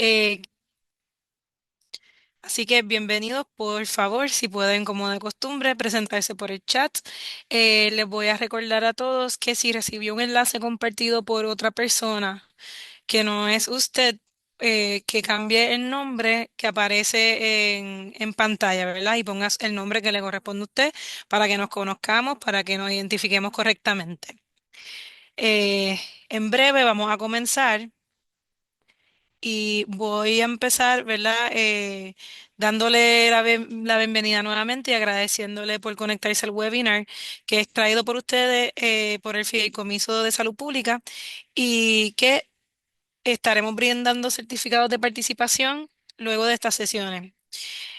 Eh, Así que bienvenidos, por favor, si pueden, como de costumbre, presentarse por el chat. Les voy a recordar a todos que si recibió un enlace compartido por otra persona que no es usted, que cambie el nombre que aparece en pantalla, ¿verdad? Y pongas el nombre que le corresponde a usted para que nos conozcamos, para que nos identifiquemos correctamente. Eh, en breve vamos a comenzar. Y voy a empezar, ¿verdad? Dándole la bienvenida nuevamente y agradeciéndole por conectarse al webinar que es traído por ustedes por el Fideicomiso de Salud Pública y que estaremos brindando certificados de participación luego de estas sesiones.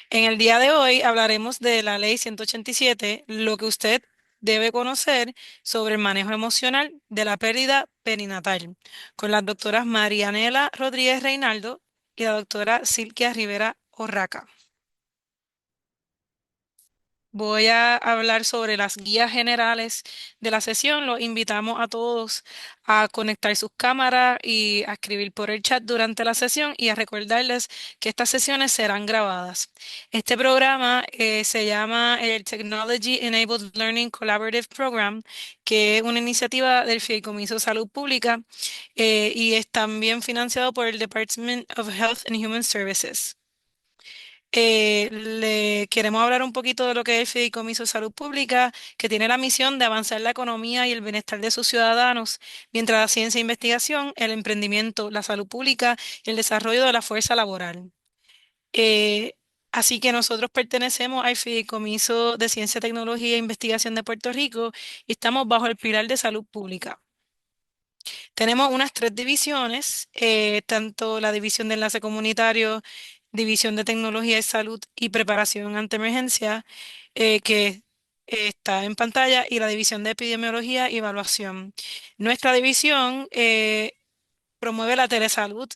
En el día de hoy hablaremos de la Ley 187, lo que usted debe conocer sobre el manejo emocional de la pérdida perinatal, con las doctoras Marianela Rodríguez Reinaldo y la doctora Silvia Rivera Orraca. Voy a hablar sobre las guías generales de la sesión. Los invitamos a todos a conectar sus cámaras y a escribir por el chat durante la sesión y a recordarles que estas sesiones serán grabadas. Este programa se llama el Technology Enabled Learning Collaborative Program, que es una iniciativa del Fideicomiso Salud Pública y es también financiado por el Department of Health and Human Services. Le queremos hablar un poquito de lo que es el Fideicomiso de Salud Pública, que tiene la misión de avanzar la economía y el bienestar de sus ciudadanos, mientras la ciencia e investigación, el emprendimiento, la salud pública y el desarrollo de la fuerza laboral. Eh, Así que nosotros pertenecemos al Fideicomiso de Ciencia, Tecnología e Investigación de Puerto Rico y estamos bajo el pilar de salud pública. Tenemos unas tres divisiones, tanto la división de enlace comunitario, división de tecnología y salud y preparación ante emergencia, que está en pantalla, y la división de epidemiología y evaluación. Nuestra división promueve la telesalud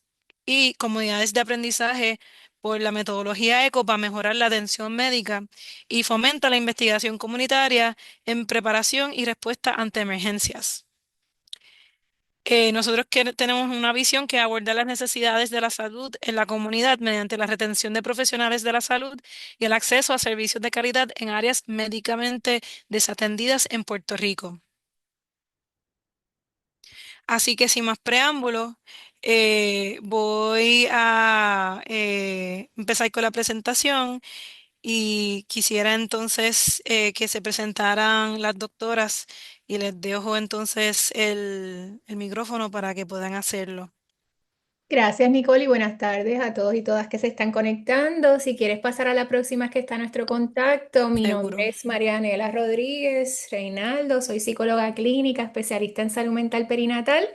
y comunidades de aprendizaje por la metodología ECO para mejorar la atención médica y fomenta la investigación comunitaria en preparación y respuesta ante emergencias. Nosotros tenemos una visión que aborda las necesidades de la salud en la comunidad mediante la retención de profesionales de la salud y el acceso a servicios de calidad en áreas médicamente desatendidas en Puerto Rico. Así que sin más preámbulos, voy a empezar con la presentación y quisiera entonces que se presentaran las doctoras y les dejo entonces el micrófono para que puedan hacerlo. Gracias, Nicole, y buenas tardes a todos y todas que se están conectando. Si quieres pasar a la próxima que está nuestro contacto, mi Seguro. nombre es Marianela Rodríguez Reinaldo, soy psicóloga clínica, especialista en salud mental perinatal.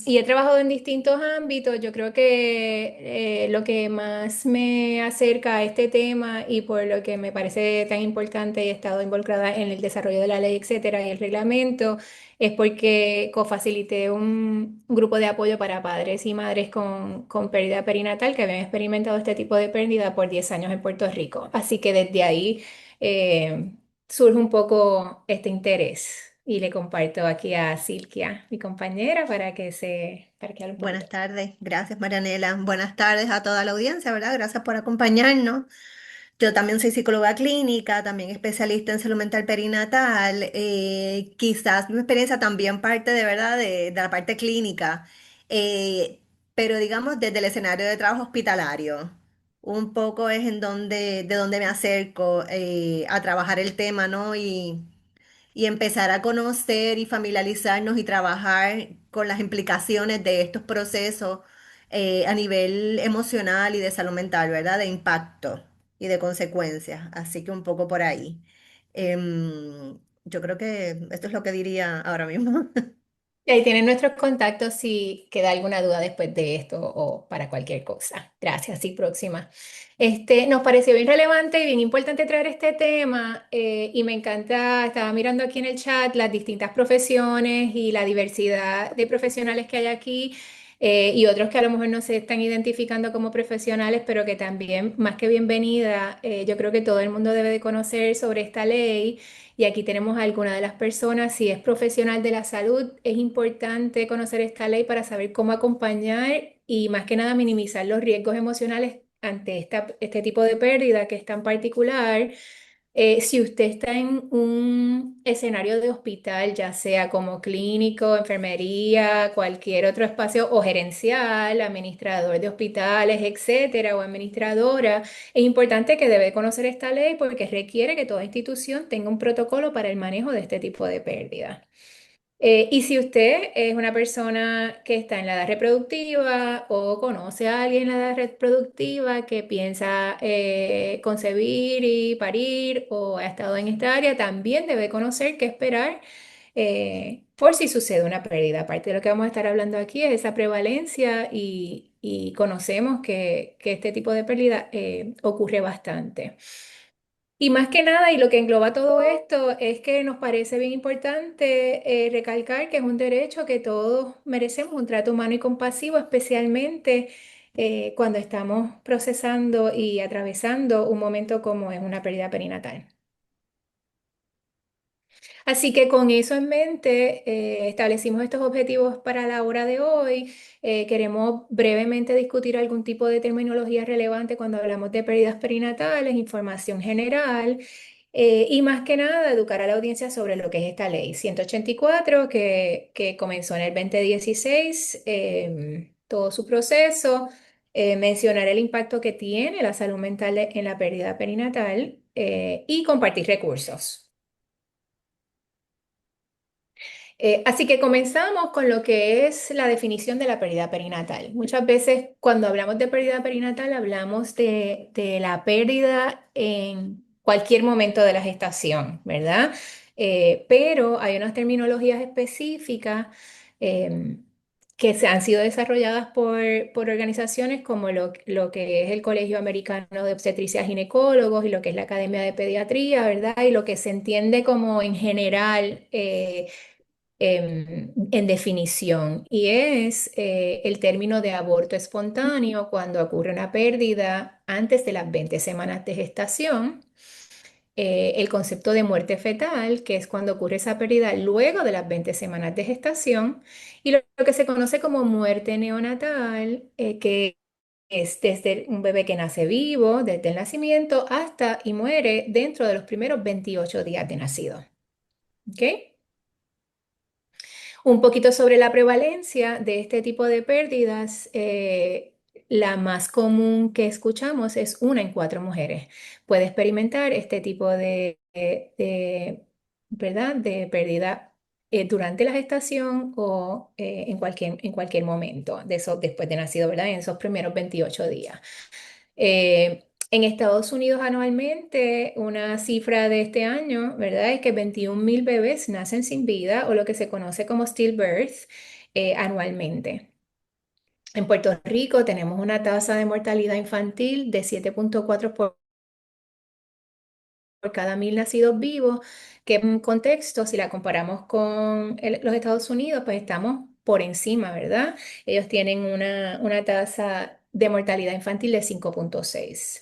Y he trabajado en distintos ámbitos. Yo creo que lo que más me acerca a este tema y por lo que me parece tan importante y he estado involucrada en el desarrollo de la ley, etcétera, y el reglamento, es porque cofacilité un grupo de apoyo para padres y madres con pérdida perinatal que habían experimentado este tipo de pérdida por 10 años en Puerto Rico. Así que desde ahí eh, surge un poco este interés. Y le comparto aquí a Silvia, mi compañera, para que hable un poquito. Buenas tardes, gracias Marianela. Buenas tardes a toda la audiencia, ¿verdad? Gracias por acompañarnos. Yo también soy psicóloga clínica, también especialista en salud mental perinatal. Quizás mi experiencia también parte de verdad de la parte clínica, eh, pero digamos desde el escenario de trabajo hospitalario. Un poco es de donde me acerco a trabajar el tema, ¿no? Y empezar a conocer y familiarizarnos y trabajar con las implicaciones de estos procesos a nivel emocional y de salud mental, ¿verdad? De impacto y de consecuencias. Así que un poco por ahí. Yo creo que esto es lo que diría ahora mismo. Y ahí tienen nuestros contactos si queda alguna duda después de esto o para cualquier cosa. Gracias y próxima. Nos pareció bien relevante y bien importante traer este tema y me encanta, estaba mirando aquí en el chat las distintas profesiones y la diversidad de profesionales que hay aquí. y otros que a lo mejor no se están identificando como profesionales, pero que también, más que bienvenida, yo creo que todo el mundo debe de conocer sobre esta ley. Y aquí tenemos a alguna de las personas, si es profesional de la salud, es importante conocer esta ley para saber cómo acompañar y más que nada minimizar los riesgos emocionales ante este tipo de pérdida que es tan particular. Si usted está en un escenario de hospital, ya sea como clínico, enfermería, cualquier otro espacio o gerencial, administrador de hospitales, etcétera, o administradora, es importante que debe conocer esta ley porque requiere que toda institución tenga un protocolo para el manejo de este tipo de pérdida. Y si usted es una persona que está en la edad reproductiva o conoce a alguien en la edad reproductiva que piensa concebir y parir o ha estado en esta área, también debe conocer qué esperar por si sucede una pérdida. Aparte de lo que vamos a estar hablando aquí es esa prevalencia y conocemos que este tipo de pérdida ocurre bastante. Y más que nada, y lo que engloba todo esto, es que nos parece bien importante recalcar que es un derecho que todos merecemos, un trato humano y compasivo, especialmente cuando estamos procesando y atravesando un momento como es una pérdida perinatal. Así que con eso en mente, establecimos estos objetivos para la hora de hoy. Queremos brevemente discutir algún tipo de terminología relevante cuando hablamos de pérdidas perinatales, información general y más que nada educar a la audiencia sobre lo que es esta ley 184 que comenzó en el 2016, todo su proceso, mencionar el impacto que tiene la salud mental en la pérdida perinatal y compartir recursos. Así que comenzamos con lo que es la definición de la pérdida perinatal. Muchas veces cuando hablamos de pérdida perinatal hablamos de la pérdida en cualquier momento de la gestación, ¿verdad? Pero hay unas terminologías específicas que se han sido desarrolladas por organizaciones como lo que es el Colegio Americano de Obstetricia y Ginecólogos y lo que es la Academia de Pediatría, ¿verdad? Y lo que se entiende como en general en definición, y es el término de aborto espontáneo cuando ocurre una pérdida antes de las 20 semanas de gestación, el concepto de muerte fetal, que es cuando ocurre esa pérdida luego de las 20 semanas de gestación, y lo que se conoce como muerte neonatal, que es desde un bebé que nace vivo, desde el nacimiento hasta y muere dentro de los primeros 28 días de nacido. ¿Ok? Un poquito sobre la prevalencia de este tipo de pérdidas. La más común que escuchamos es 1 en 4 mujeres. Puede experimentar este tipo ¿verdad? De pérdida durante la gestación o en cualquier momento de eso, después de nacido, ¿verdad? En esos primeros 28 días. En Estados Unidos anualmente, una cifra de este año, ¿verdad? Es que 21.000 bebés nacen sin vida o lo que se conoce como stillbirth anualmente. En Puerto Rico tenemos una tasa de mortalidad infantil de 7,4 por cada 1.000 nacidos vivos, que en contexto, si la comparamos con los Estados Unidos, pues estamos por encima, ¿verdad? Ellos tienen una tasa de mortalidad infantil de 5,6.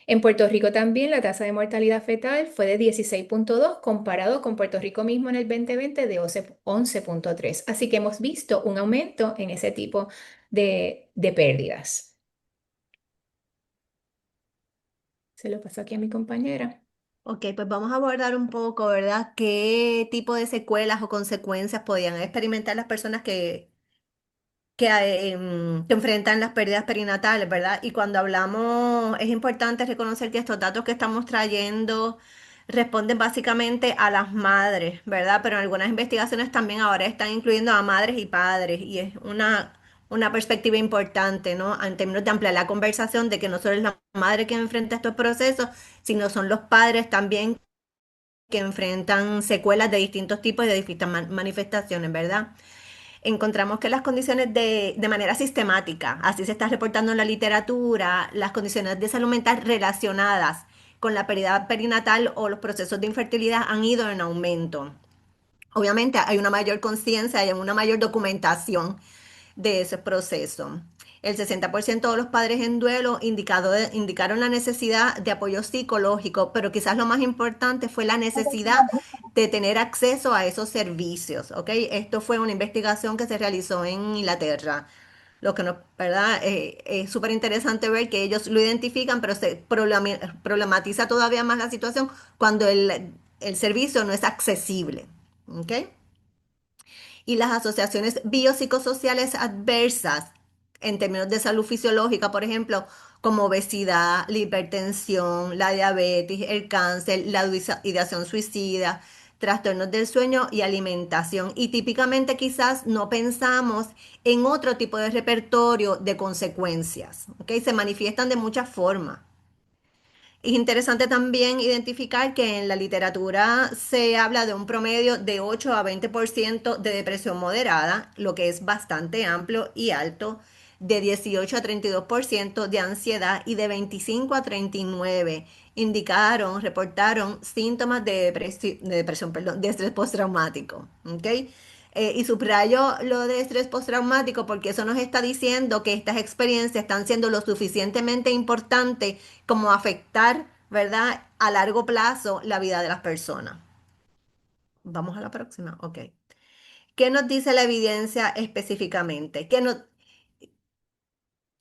En Puerto Rico también la tasa de mortalidad fetal fue de 16,2 comparado con Puerto Rico mismo en el 2020 de 11,3. Así que hemos visto un aumento en ese tipo de pérdidas. Se lo paso aquí a mi compañera. Ok, pues vamos a abordar un poco, ¿verdad? ¿Qué tipo de secuelas o consecuencias podían experimentar las personas que enfrentan las pérdidas perinatales, ¿verdad? Y cuando hablamos, es importante reconocer que estos datos que estamos trayendo responden básicamente a las madres, ¿verdad? Pero en algunas investigaciones también ahora están incluyendo a madres y padres, y es una perspectiva importante, ¿no? En términos de ampliar la conversación de que no solo es la madre que enfrenta estos procesos, sino son los padres también que enfrentan secuelas de distintos tipos y de distintas manifestaciones, ¿verdad? Encontramos que las condiciones de manera sistemática, así se está reportando en la literatura, las condiciones de salud mental relacionadas con la pérdida perinatal o los procesos de infertilidad han ido en aumento. Obviamente hay una mayor conciencia y una mayor documentación de ese proceso. El 60% de los padres en duelo indicaron la necesidad de apoyo psicológico, pero quizás lo más importante fue la necesidad de tener acceso a esos servicios, ¿ok? Esto fue una investigación que se realizó en Inglaterra. Lo que no, ¿verdad? Es súper interesante ver que ellos lo identifican, pero se problematiza todavía más la situación cuando el servicio no es accesible, ¿ok? Y las asociaciones biopsicosociales adversas en términos de salud fisiológica, por ejemplo, como obesidad, la hipertensión, la diabetes, el cáncer, la ideación suicida, trastornos del sueño y alimentación. Y típicamente quizás no pensamos en otro tipo de repertorio de consecuencias, ¿ok? Se manifiestan de muchas formas. Es interesante también identificar que en la literatura se habla de un promedio de 8 a 20% de depresión moderada, lo que es bastante amplio y alto, de 18 a 32% de ansiedad y de 25 a 39% reportaron síntomas de depresión, perdón, de estrés postraumático. ¿Ok? Y subrayo lo de estrés postraumático porque eso nos está diciendo que estas experiencias están siendo lo suficientemente importantes como afectar, ¿verdad? A largo plazo la vida de las personas. Vamos a la próxima. Ok. ¿Qué nos dice la evidencia específicamente?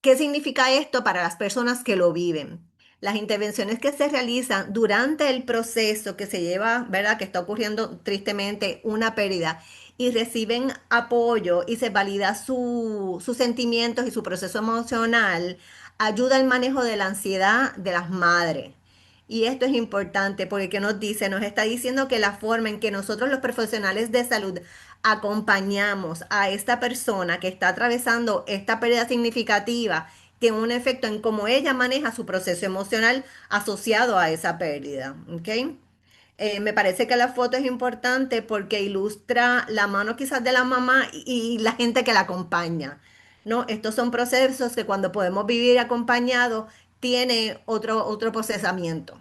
¿Qué significa esto para las personas que lo viven? Las intervenciones que se realizan durante el proceso que se lleva, ¿verdad? Que está ocurriendo tristemente una pérdida y reciben apoyo y se valida sus sentimientos y su proceso emocional, ayuda al manejo de la ansiedad de las madres. Y esto es importante porque ¿qué nos dice? Nos está diciendo que la forma en que nosotros los profesionales de salud acompañamos a esta persona que está atravesando esta pérdida significativa tiene un efecto en cómo ella maneja su proceso emocional asociado a esa pérdida, ¿ok? Me parece que la foto es importante porque ilustra la mano quizás de la mamá y la gente que la acompaña, ¿no? Estos son procesos que cuando podemos vivir acompañados tiene otro procesamiento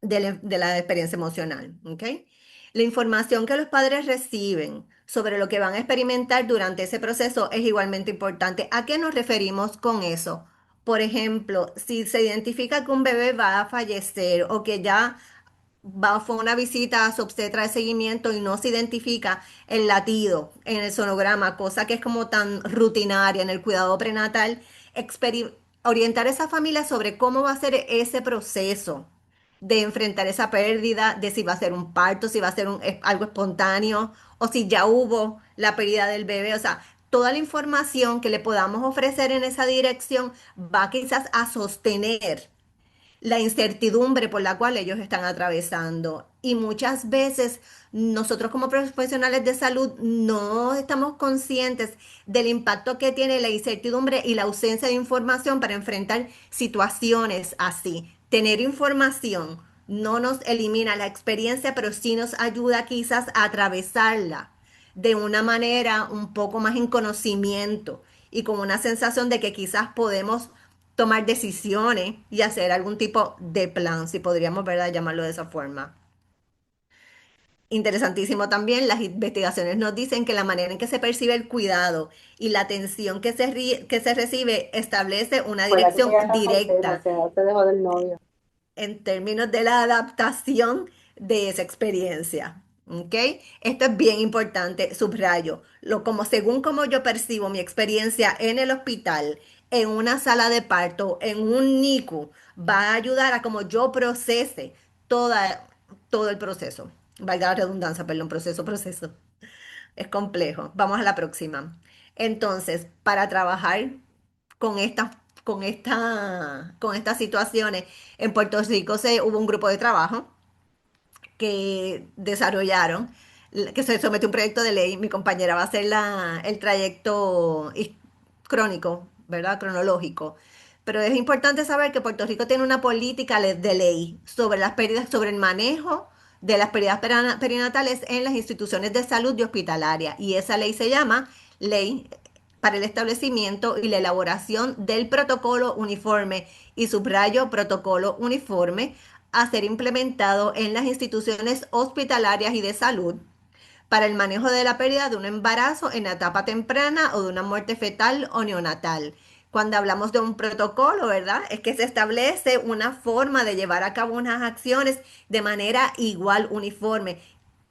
de la experiencia emocional, ¿ok? La información que los padres reciben sobre lo que van a experimentar durante ese proceso es igualmente importante. ¿A qué nos referimos con eso? Por ejemplo, si se identifica que un bebé va a fallecer o que ya fue una visita a su obstetra de seguimiento y no se identifica el latido en el sonograma, cosa que es como tan rutinaria en el cuidado prenatal, orientar a esa familia sobre cómo va a ser ese proceso de enfrentar esa pérdida, de si va a ser un parto, si va a ser algo espontáneo o si ya hubo la pérdida del bebé. O sea, toda la información que le podamos ofrecer en esa dirección va quizás a sostener la incertidumbre por la cual ellos están atravesando. Y muchas veces nosotros como profesionales de salud no estamos conscientes del impacto que tiene la incertidumbre y la ausencia de información para enfrentar situaciones así. Tener información no nos elimina la experiencia, pero sí nos ayuda quizás a atravesarla de una manera un poco más en conocimiento y con una sensación de que quizás podemos tomar decisiones y hacer algún tipo de plan, si podríamos, ¿verdad?, llamarlo de esa forma. Interesantísimo también, las investigaciones nos dicen que la manera en que se percibe el cuidado y la atención que se recibe establece una Acuérdate que dirección ella está soltera, directa se dejó del novio. en términos de la adaptación de esa experiencia. ¿Ok? Esto es bien importante, subrayo. Según como yo percibo mi experiencia en el hospital, en una sala de parto, en un NICU, va a ayudar a como yo procese toda, todo el proceso. Valga la redundancia, perdón, proceso. Es complejo. Vamos a la próxima. Entonces, para trabajar con con estas situaciones, en Puerto Rico hubo un grupo de trabajo que desarrollaron, que se sometió a un proyecto de ley. Mi compañera va a hacer el trayecto crónico, ¿verdad? Cronológico. Pero es importante saber que Puerto Rico tiene una política de ley sobre las pérdidas, sobre el manejo de las pérdidas perinatales en las instituciones de salud y hospitalaria. Y esa ley se llama Ley para el establecimiento y la elaboración del protocolo uniforme, y subrayo protocolo uniforme, a ser implementado en las instituciones hospitalarias y de salud para el manejo de la pérdida de un embarazo en la etapa temprana o de una muerte fetal o neonatal. Cuando hablamos de un protocolo, ¿verdad? Es que se establece una forma de llevar a cabo unas acciones de manera igual, uniforme.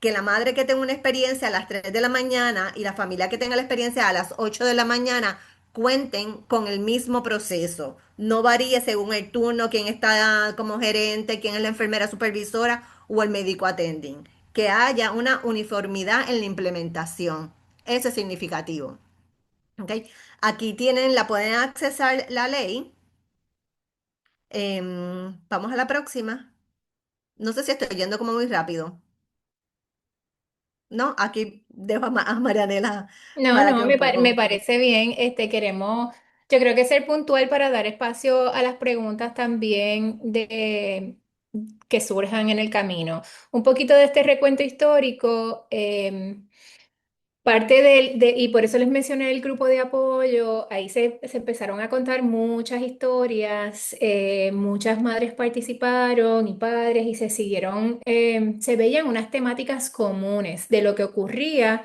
Que la madre que tenga una experiencia a las 3 de la mañana y la familia que tenga la experiencia a las 8 de la mañana cuenten con el mismo proceso. No varíe según el turno, quién está como gerente, quién es la enfermera supervisora o el médico attending. Que haya una uniformidad en la implementación. Eso es significativo. ¿Ok? Aquí tienen, la pueden accesar la ley. Vamos a la próxima. No sé si estoy yendo como muy rápido. No, aquí dejo a Marianela No, para no, que un me poco. parece bien. Queremos, yo creo que ser puntual para dar espacio a las preguntas también que surjan en el camino. Un poquito de este recuento histórico. Parte y por eso les mencioné el grupo de apoyo, ahí se empezaron a contar muchas historias, muchas madres participaron y padres y se siguieron, se veían unas temáticas comunes de lo que ocurría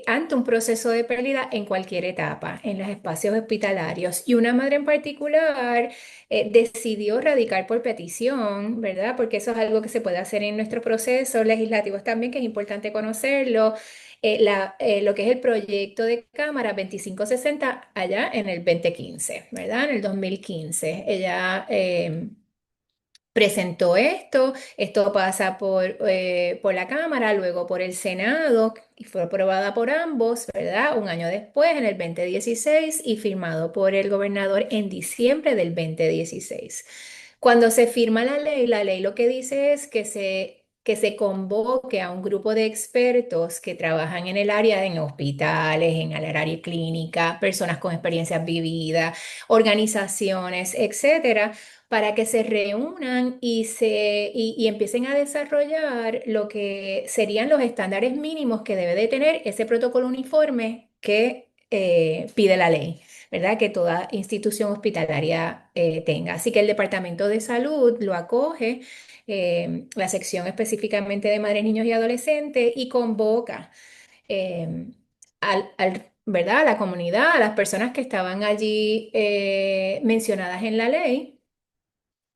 ante un proceso de pérdida en cualquier etapa, en los espacios hospitalarios. Y una madre en particular decidió radicar por petición, ¿verdad? Porque eso es algo que se puede hacer en nuestros procesos legislativos también, que es importante conocerlo. Lo que es el proyecto de Cámara 2560 allá en el 2015, ¿verdad? En el 2015. Ella presentó esto pasa por la Cámara, luego por el Senado y fue aprobada por ambos, ¿verdad? Un año después, en el 2016, y firmado por el gobernador en diciembre del 2016. Cuando se firma la ley lo que dice es que se convoque a un grupo de expertos que trabajan en el área, en hospitales, en el área clínica, personas con experiencias vividas, organizaciones, etcétera, para que se reúnan y empiecen a desarrollar lo que serían los estándares mínimos que debe de tener ese protocolo uniforme que pide la ley, ¿verdad? Que toda institución hospitalaria tenga. Así que el Departamento de Salud lo acoge, la sección específicamente de madres, niños y adolescentes, y convoca ¿verdad? A la comunidad, a las personas que estaban allí mencionadas en la ley.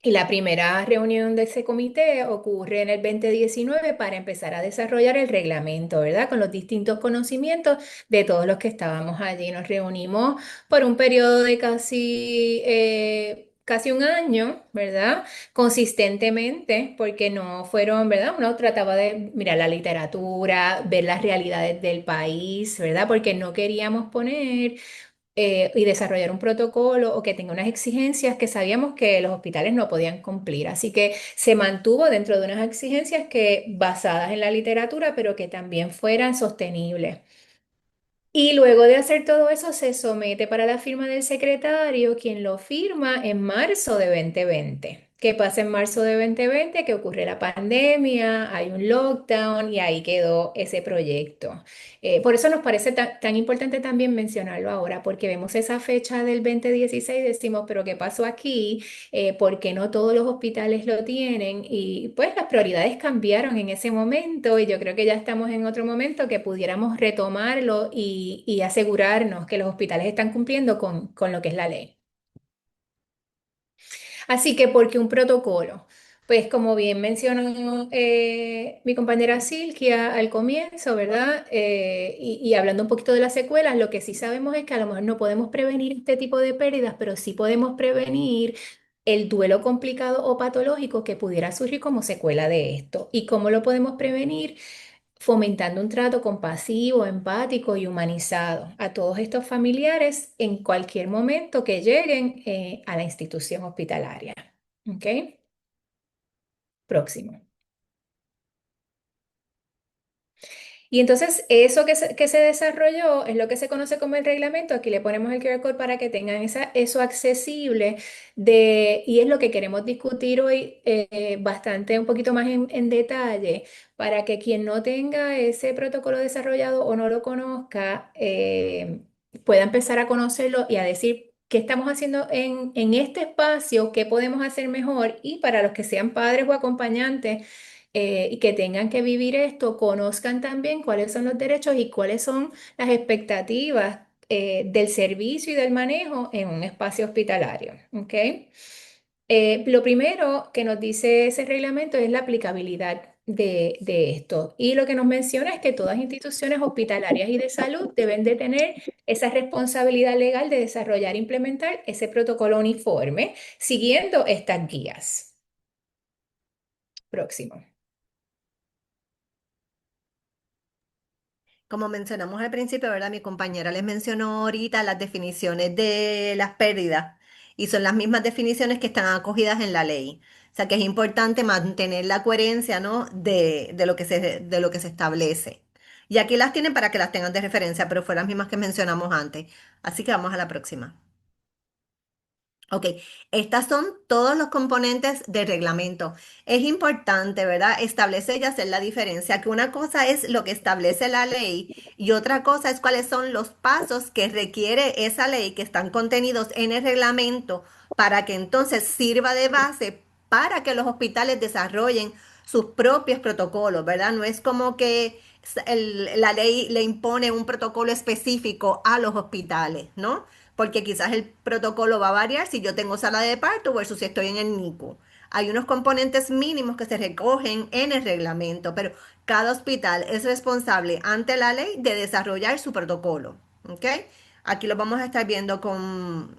Y la primera reunión de ese comité ocurre en el 2019 para empezar a desarrollar el reglamento, ¿verdad? Con los distintos conocimientos de todos los que estábamos allí. Nos reunimos por un periodo de casi un año, ¿verdad? Consistentemente, porque no fueron, ¿verdad? Uno trataba de mirar la literatura, ver las realidades del país, ¿verdad? Porque no queríamos poner y desarrollar un protocolo o que tenga unas exigencias que sabíamos que los hospitales no podían cumplir. Así que se mantuvo dentro de unas exigencias que basadas en la literatura, pero que también fueran sostenibles. Y luego de hacer todo eso, se somete para la firma del secretario, quien lo firma en marzo de 2020. ¿Qué pasa en marzo de 2020? Que ocurre la pandemia, hay un lockdown y ahí quedó ese proyecto. Por eso nos parece tan importante también mencionarlo ahora, porque vemos esa fecha del 2016 y decimos, pero ¿qué pasó aquí? ¿Por qué no todos los hospitales lo tienen? Y pues las prioridades cambiaron en ese momento y yo creo que ya estamos en otro momento que pudiéramos retomarlo y asegurarnos que los hospitales están cumpliendo con lo que es la ley. Así que, ¿por qué un protocolo? Pues como bien mencionó mi compañera Silvia al comienzo, ¿verdad? Y hablando un poquito de las secuelas, lo que sí sabemos es que a lo mejor no podemos prevenir este tipo de pérdidas, pero sí podemos prevenir el duelo complicado o patológico que pudiera surgir como secuela de esto. ¿Y cómo lo podemos prevenir? Fomentando un trato compasivo, empático y humanizado a todos estos familiares en cualquier momento que lleguen a la institución hospitalaria. ¿Ok? Próximo. Y entonces eso que se desarrolló es lo que se conoce como el reglamento. Aquí le ponemos el QR code para que tengan eso accesible y es lo que queremos discutir hoy bastante, un poquito más en detalle, para que quien no tenga ese protocolo desarrollado o no lo conozca, pueda empezar a conocerlo y a decir qué estamos haciendo en este espacio, qué podemos hacer mejor y para los que sean padres o acompañantes y que tengan que vivir esto conozcan también cuáles son los derechos y cuáles son las expectativas del servicio y del manejo en un espacio hospitalario. ¿Ok? Lo primero que nos dice ese reglamento es la aplicabilidad de esto. Y lo que nos menciona es que todas instituciones hospitalarias y de salud deben de tener esa responsabilidad legal de desarrollar e implementar ese protocolo uniforme siguiendo estas guías. Próximo. Como mencionamos al principio, ¿verdad? Mi compañera les mencionó ahorita las definiciones de las pérdidas y son las mismas definiciones que están acogidas en la ley. O sea que es importante mantener la coherencia, ¿no? De lo que se establece. Y aquí las tienen para que las tengan de referencia, pero fueron las mismas que mencionamos antes. Así que vamos a la próxima. Ok, estas son todos los componentes del reglamento. Es importante, ¿verdad? Establecer y hacer la diferencia, que una cosa es lo que establece la ley y otra cosa es cuáles son los pasos que requiere esa ley que están contenidos en el reglamento para que entonces sirva de base para que los hospitales desarrollen sus propios protocolos, ¿verdad? No es como que la ley le impone un protocolo específico a los hospitales, ¿no? Porque quizás el protocolo va a variar si yo tengo sala de parto versus si estoy en el NICU. Hay unos componentes mínimos que se recogen en el reglamento, pero cada hospital es responsable ante la ley de desarrollar su protocolo. ¿Ok? Aquí lo vamos a estar viendo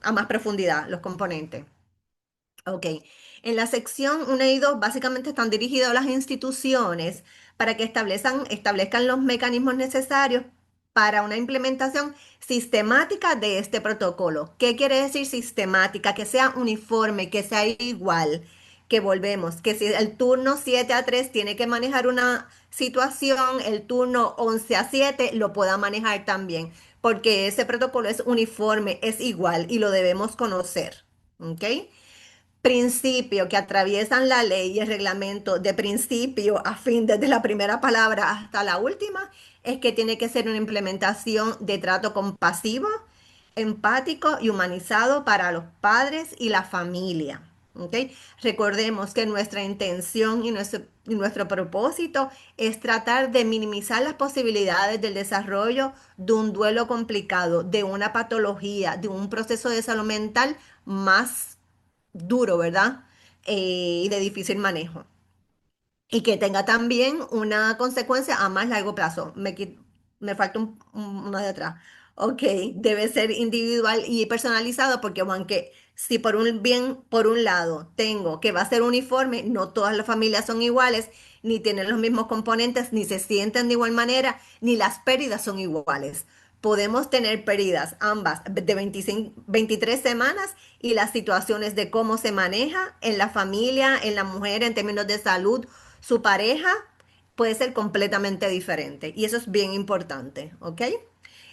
a más profundidad, los componentes. Ok, en la sección 1 y 2 básicamente están dirigidos a las instituciones para que establezcan los mecanismos necesarios para una implementación sistemática de este protocolo. ¿Qué quiere decir sistemática? Que sea uniforme, que sea igual, que volvemos, que si el turno 7 a 3 tiene que manejar una situación, el turno 11 a 7 lo pueda manejar también, porque ese protocolo es uniforme, es igual y lo debemos conocer. ¿Ok? Principio que atraviesan la ley y el reglamento de principio a fin, desde la primera palabra hasta la última, es que tiene que ser una implementación de trato compasivo, empático y humanizado para los padres y la familia. ¿Ok? Recordemos que nuestra intención y nuestro propósito es tratar de minimizar las posibilidades del desarrollo de un duelo complicado, de una patología, de un proceso de salud mental más duro, ¿verdad? Y de difícil manejo. Y que tenga también una consecuencia a más largo plazo. Me falta una de atrás. Ok, debe ser individual y personalizado porque aunque si por un bien, por un lado, tengo que va a ser uniforme, no todas las familias son iguales, ni tienen los mismos componentes, ni se sienten de igual manera, ni las pérdidas son iguales. Podemos tener pérdidas ambas de 25, 23 semanas y las situaciones de cómo se maneja en la familia, en la mujer en términos de salud, su pareja puede ser completamente diferente y eso es bien importante, ¿ok?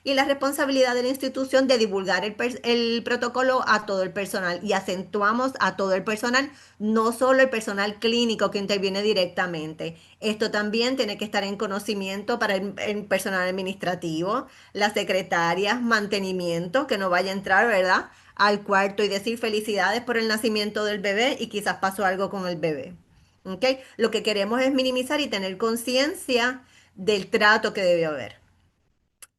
Y la responsabilidad de la institución de divulgar el protocolo a todo el personal y acentuamos a todo el personal, no solo el personal clínico que interviene directamente. Esto también tiene que estar en conocimiento para el personal administrativo, las secretarias, mantenimiento, que no vaya a entrar, ¿verdad? Al cuarto y decir felicidades por el nacimiento del bebé y quizás pasó algo con el bebé. ¿Ok? Lo que queremos es minimizar y tener conciencia del trato que debe haber.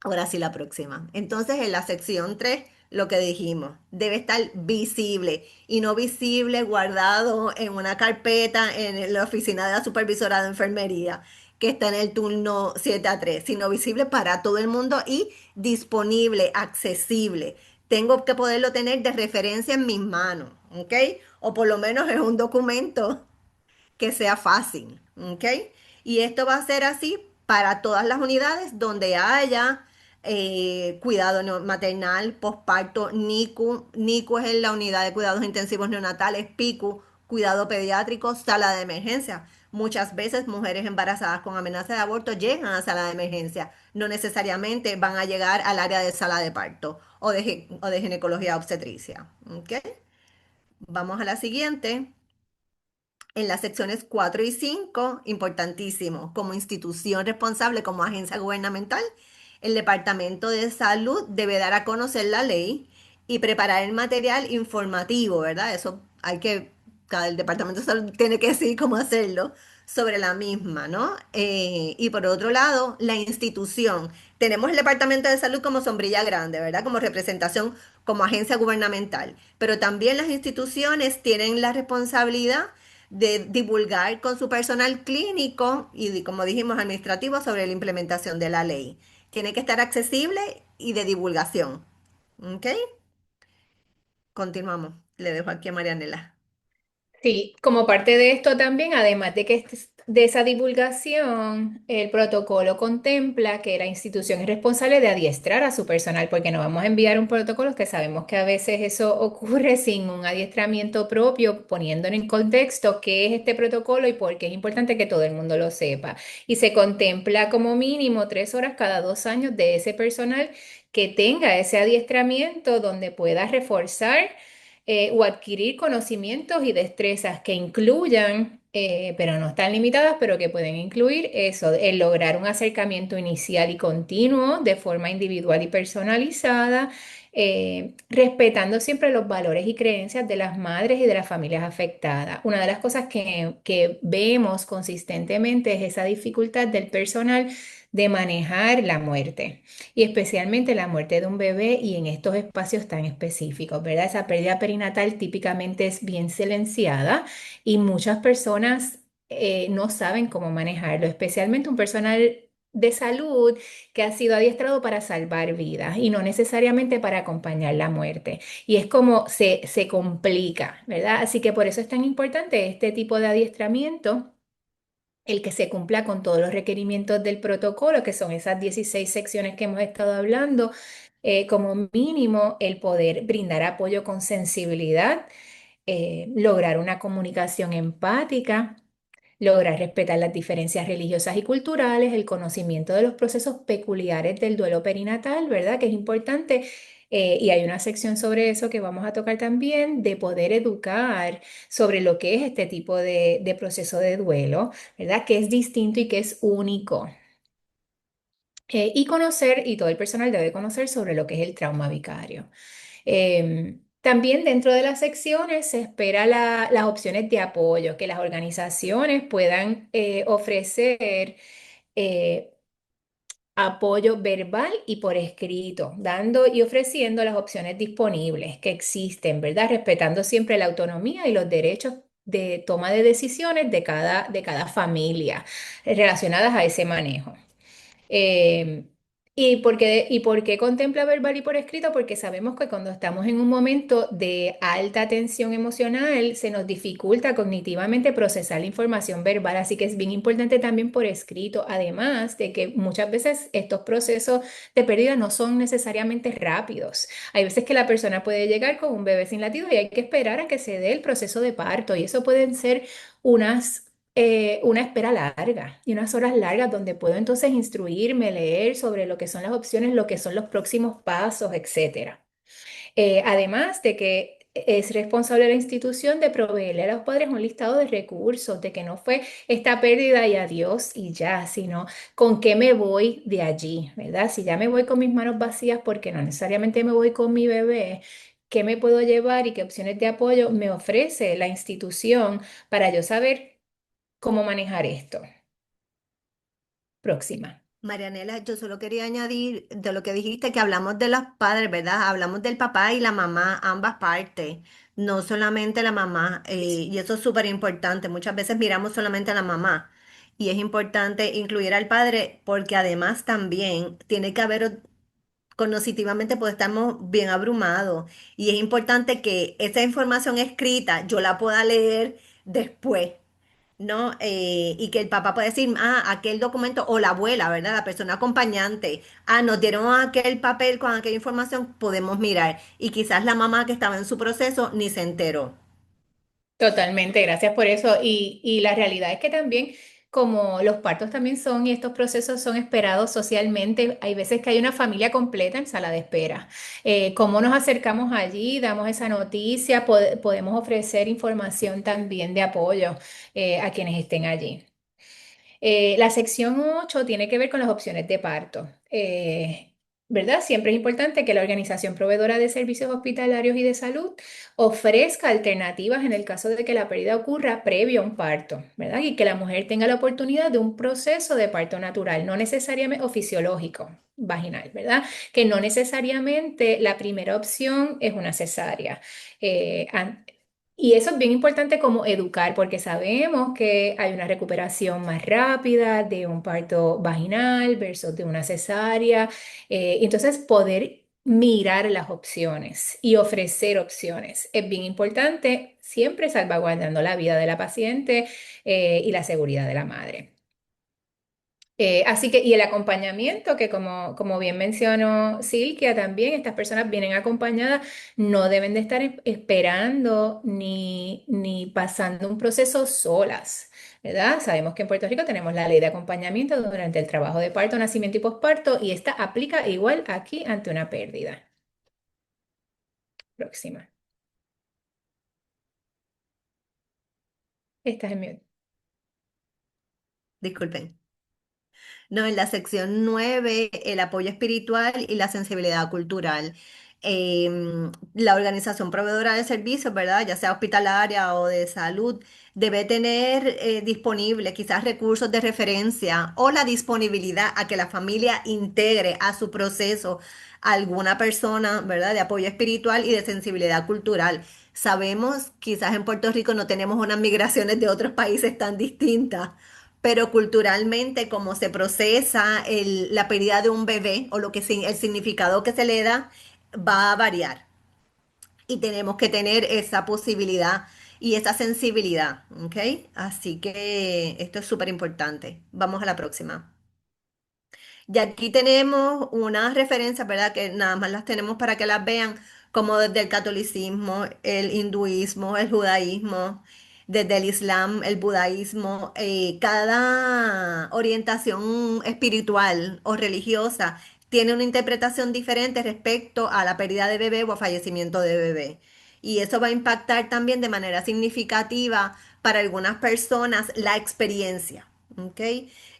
Ahora sí, la próxima. Entonces, en la sección 3 lo que dijimos, debe estar visible y no visible guardado en una carpeta en la oficina de la supervisora de enfermería que está en el turno 7 a 3, sino visible para todo el mundo y disponible, accesible. Tengo que poderlo tener de referencia en mis manos, ¿ok? O por lo menos es un documento que sea fácil, ¿ok? Y esto va a ser así para todas las unidades donde haya cuidado maternal, posparto, NICU. NICU es la unidad de cuidados intensivos neonatales, PICU, cuidado pediátrico, sala de emergencia. Muchas veces mujeres embarazadas con amenaza de aborto llegan a sala de emergencia. No necesariamente van a llegar al área de sala de parto o de ginecología obstetricia. ¿Ok? Vamos a la siguiente. En las secciones 4 y 5, importantísimo, como institución responsable, como agencia gubernamental, el Departamento de Salud debe dar a conocer la ley y preparar el material informativo, ¿verdad? Eso hay que, cada el Departamento de Salud tiene que decir cómo hacerlo sobre la misma, ¿no? Y por otro lado, la institución. Tenemos el Departamento de Salud como sombrilla grande, ¿verdad? Como representación, como agencia gubernamental. Pero también las instituciones tienen la responsabilidad de divulgar con su personal clínico y, como dijimos, administrativo sobre la implementación de la ley. Tiene que estar accesible y de divulgación. ¿Ok? Continuamos. Le dejo aquí a Marianela. Sí, como parte de esto también, además de que de esa divulgación, el protocolo contempla que la institución es responsable de adiestrar a su personal, porque no vamos a enviar un protocolo que sabemos que a veces eso ocurre sin un adiestramiento propio, poniendo en contexto qué es este protocolo y por qué es importante que todo el mundo lo sepa. Y se contempla como mínimo 3 horas cada 2 años de ese personal que tenga ese adiestramiento donde pueda reforzar o adquirir conocimientos y destrezas que incluyan, pero no están limitadas, pero que pueden incluir eso, el lograr un acercamiento inicial y continuo de forma individual y personalizada, respetando siempre los valores y creencias de las madres y de las familias afectadas. Una de las cosas que vemos consistentemente es esa dificultad del personal de manejar la muerte y especialmente la muerte de un bebé y en estos espacios tan específicos, ¿verdad? Esa pérdida perinatal típicamente es bien silenciada y muchas personas no saben cómo manejarlo, especialmente un personal de salud que ha sido adiestrado para salvar vidas y no necesariamente para acompañar la muerte. Y es como se complica, ¿verdad? Así que por eso es tan importante este tipo de adiestramiento, el que se cumpla con todos los requerimientos del protocolo, que son esas 16 secciones que hemos estado hablando, como mínimo el poder brindar apoyo con sensibilidad, lograr una comunicación empática, lograr respetar las diferencias religiosas y culturales, el conocimiento de los procesos peculiares del duelo perinatal, ¿verdad? Que es importante. Y hay una sección sobre eso que vamos a tocar también, de poder educar sobre lo que es este tipo de proceso de duelo, ¿verdad? Que es distinto y que es único. Y conocer, y todo el personal debe conocer sobre lo que es el trauma vicario. También dentro de las secciones se espera las opciones de apoyo, que las organizaciones puedan ofrecer eh, apoyo verbal y por escrito, dando y ofreciendo las opciones disponibles que existen, ¿verdad? Respetando siempre la autonomía y los derechos de toma de decisiones de cada familia relacionadas a ese manejo. Eh, ¿y por qué contempla verbal y por escrito? Porque sabemos que cuando estamos en un momento de alta tensión emocional, se nos dificulta cognitivamente procesar la información verbal, así que es bien importante también por escrito, además de que muchas veces estos procesos de pérdida no son necesariamente rápidos. Hay veces que la persona puede llegar con un bebé sin latido y hay que esperar a que se dé el proceso de parto, y eso pueden ser una espera larga y unas horas largas donde puedo entonces instruirme, leer sobre lo que son las opciones, lo que son los próximos pasos, etcétera. Además de que es responsable la institución de proveerle a los padres un listado de recursos, de que no fue esta pérdida y adiós y ya, sino con qué me voy de allí, ¿verdad? Si ya me voy con mis manos vacías porque no necesariamente me voy con mi bebé, ¿qué me puedo llevar y qué opciones de apoyo me ofrece la institución para yo saber cómo manejar esto? Próxima. Marianela, yo solo quería añadir de lo que dijiste, que hablamos de los padres, ¿verdad? Hablamos del papá y la mamá, ambas partes, no solamente la mamá, y eso es súper importante. Muchas veces miramos solamente a la mamá y es importante incluir al padre porque además también tiene que haber, cognitivamente, pues estamos bien abrumados y es importante que esa información escrita yo la pueda leer después. ¿No? Y que el papá puede decir, aquel documento, o la abuela, ¿verdad? La persona acompañante, nos dieron aquel papel con aquella información, podemos mirar. Y quizás la mamá que estaba en su proceso ni se enteró. Totalmente, gracias por eso. Y la realidad es que también, como los partos también son y estos procesos son esperados socialmente, hay veces que hay una familia completa en sala de espera. ¿Cómo nos acercamos allí? Damos esa noticia, podemos ofrecer información también de apoyo a quienes estén allí. La sección 8 tiene que ver con las opciones de parto. ¿verdad? Siempre es importante que la organización proveedora de servicios hospitalarios y de salud ofrezca alternativas en el caso de que la pérdida ocurra previo a un parto, ¿verdad? Y que la mujer tenga la oportunidad de un proceso de parto natural, no necesariamente o fisiológico, vaginal, ¿verdad? Que no necesariamente la primera opción es una cesárea. Eh, an- y eso es bien importante como educar, porque sabemos que hay una recuperación más rápida de un parto vaginal versus de una cesárea. Entonces, poder mirar las opciones y ofrecer opciones es bien importante, siempre salvaguardando la vida de la paciente y la seguridad de la madre. Así que, y el acompañamiento, que como bien mencionó Silvia, también estas personas vienen acompañadas, no deben de estar esperando ni pasando un proceso solas, ¿verdad? Sabemos que en Puerto Rico tenemos la ley de acompañamiento durante el trabajo de parto, nacimiento y posparto, y esta aplica igual aquí ante una pérdida. Próxima. Esta es mi... Disculpen. No, en la sección 9 el apoyo espiritual y la sensibilidad cultural. La organización proveedora de servicios, ¿verdad? Ya sea hospitalaria o de salud, debe tener disponible quizás recursos de referencia o la disponibilidad a que la familia integre a su proceso alguna persona, ¿verdad? De apoyo espiritual y de sensibilidad cultural. Sabemos, quizás en Puerto Rico no tenemos unas migraciones de otros países tan distintas, pero culturalmente como se procesa la pérdida de un bebé o lo que el significado que se le da va a variar y tenemos que tener esa posibilidad y esa sensibilidad, ¿ok? Así que esto es súper importante. Vamos a la próxima. Y aquí tenemos unas referencias, ¿verdad? Que nada más las tenemos para que las vean, como desde el catolicismo, el hinduismo, el judaísmo, desde el islam, el budaísmo, cada orientación espiritual o religiosa tiene una interpretación diferente respecto a la pérdida de bebé o a fallecimiento de bebé. Y eso va a impactar también de manera significativa para algunas personas la experiencia, ¿ok?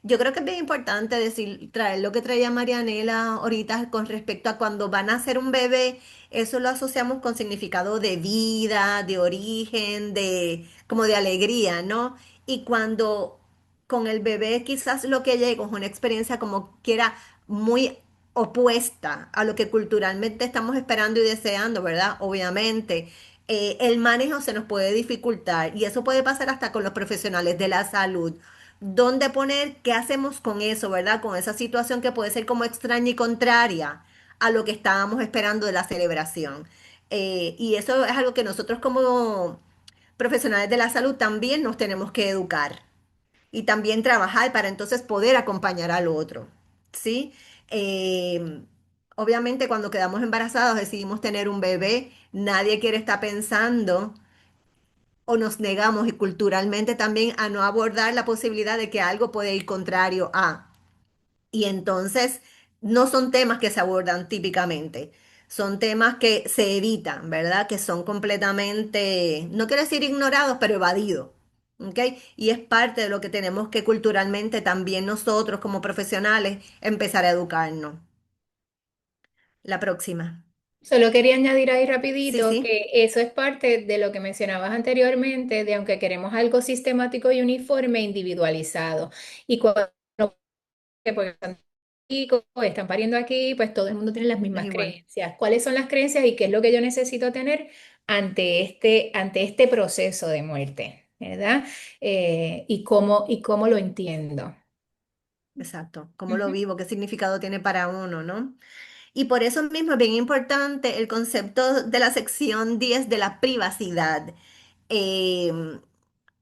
Yo creo que es bien importante decir, traer lo que traía Marianela ahorita con respecto a cuando van a ser un bebé, eso lo asociamos con significado de vida, de origen, de como de alegría, ¿no? Y cuando con el bebé quizás lo que llega es una experiencia como quiera muy opuesta a lo que culturalmente estamos esperando y deseando, ¿verdad? Obviamente. El manejo se nos puede dificultar y eso puede pasar hasta con los profesionales de la salud. ¿Dónde poner? ¿Qué hacemos con eso, verdad? Con esa situación que puede ser como extraña y contraria a lo que estábamos esperando de la celebración. Y eso es algo que nosotros como profesionales de la salud también nos tenemos que educar y también trabajar para entonces poder acompañar al otro, ¿sí? Eh, Obviamente cuando quedamos embarazados decidimos tener un bebé, nadie quiere estar pensando o nos negamos y culturalmente también a no abordar la posibilidad de que algo puede ir contrario a. Y entonces no son temas que se abordan típicamente, son temas que se evitan, ¿verdad? Que son completamente, no quiero decir ignorados, pero evadidos. ¿Ok? Y es parte de lo que tenemos que culturalmente también nosotros como profesionales empezar a educarnos. La próxima. Solo quería añadir ahí Sí, rapidito sí, que eso es parte de lo que mencionabas anteriormente, de aunque queremos algo sistemático y uniforme, individualizado. Y cuando porque están aquí, están pariendo aquí, pues todo el mundo tiene las es mismas igual. creencias. ¿Cuáles son las creencias y qué es lo que yo necesito tener ante este proceso de muerte? ¿Verdad? Y cómo lo entiendo. Exacto. ¿Cómo lo Ujú. vivo? ¿Qué significado tiene para uno, no? Y por eso mismo es bien importante el concepto de la sección 10 de la privacidad. Eh,